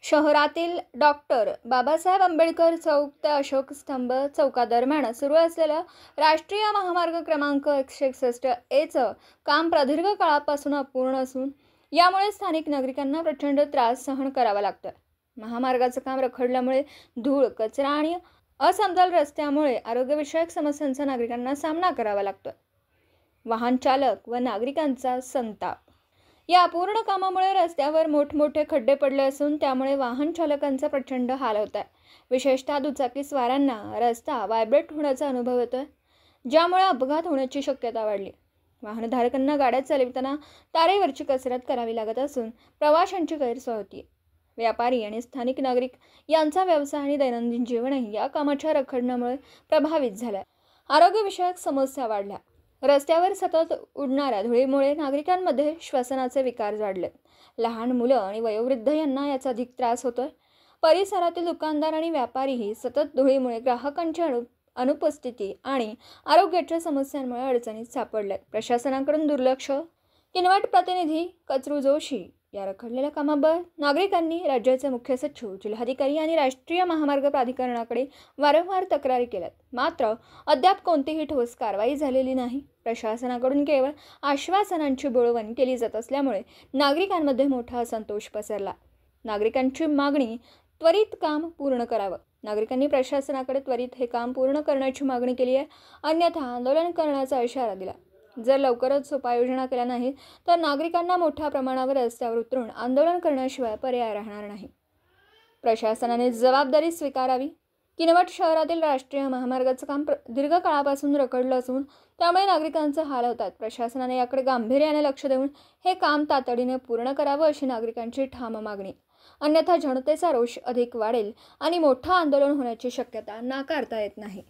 शहरातील डॉक्टर बाबासाहेब आंबेडकर चौक ते अशोक स्तंभ चौकादरम्यान सुरू असलेलं राष्ट्रीय महामार्ग क्रमांक 161 एचं काम प्रदीर्घ काळापासून अपूर्ण असून यामुळे स्थानिक नागरिकांना प्रचंड त्रास सहन करावा लागतोय। महामार्गाचं काम रखडल्यामुळे धूळ, कचरा आणि असमतल रस्त्यामुळे आरोग्यविषयक समस्यांचा नागरिकांना सामना करावा लागतोय। वाहन चालक व नागरिकांचा संताप। या अपूर्ण कामामुळे रस्त्यावर मोठमोठे खड्डे पडले असून त्यामुळे वाहन चालकांचा प्रचंड हाल होत आहे। विशेषतः दुचाकी स्वारांना रस्ता व्हायब्रेट होण्याचा अनुभव येतोय, ज्यामुळे अपघात होण्याची शक्यता वाढली। वाहनधारकांना गाड्या चालवताना तारेवरची कसरत करावी लागत असून प्रवाशांची गैरसोय होती। व्यापारी आणि स्थानिक नागरिक यांचा व्यवसाय आणि दैनंदिन जीवनही या कामाच्या रखडण्यामुळे प्रभावित झाले। आरोग्यविषयक समस्या वाढल्या। रस्त्यावर सतत उडणाऱ्या धुळीमुळे नागरिकांमध्ये श्वसनाचे विकार वाढले। लहान मुलं आणि वयोवृद्ध यांना याचा अधिक त्रास होतोय। परिसरातील दुकानदार आणि व्यापारीही सतत धुळीमुळे ग्राहकांची अनुपस्थिती आणि आरोग्याच्या समस्यांमुळे अडचणीत सापडले। प्रशासनाकडून दुर्लक्ष। किनवट प्रतिनिधी कचरू जोशी। या रखडलेल्या कामाबाबत नागरिकांनी राज्याचे मुख्य सचिव, जिल्हाधिकारी आणि राष्ट्रीय महामार्ग प्राधिकरणाकडे वारंवार तक्रारी केल्यात, मात्र अद्याप कोणतीही ठोस कारवाई झालेली नाही। प्रशासनाकडून केवळ आश्वासनांची बोळवण केली जात असल्यामुळे नागरिकांमध्ये मोठा असंतोष पसरला। नागरिकांची मागणी त्वरित काम पूर्ण करावं। नागरिकांनी प्रशासनाकडे त्वरित हे काम पूर्ण करण्याची मागणी केली आहे, अन्यथा आंदोलन करण्याचा इशारा दिला। जर लवकरच उपाययोजना केल्या नाहीत तर नागरिकांना मोठ्या प्रमाणावर रस्त्यावर उतरून आंदोलन करण्याशिवाय पर्याय राहणार नाही। प्रशासनाने जबाबदारी स्वीकारावी। किनवट शहरातील राष्ट्रीय महामार्गाचं काम दीर्घ काळापासून रखडलं असून त्यामुळे नागरिकांचे हाल होतात। प्रशासनाने याकडे गांभीर्याने लक्ष देऊन हे काम तातडीने पूर्ण करावं अशी नागरिकांची ठाम मागणी। अन्यथा जनतेचा रोष अधिक वाढेल आणि मोठं आंदोलन होण्याची शक्यता नाकारता येत नाही।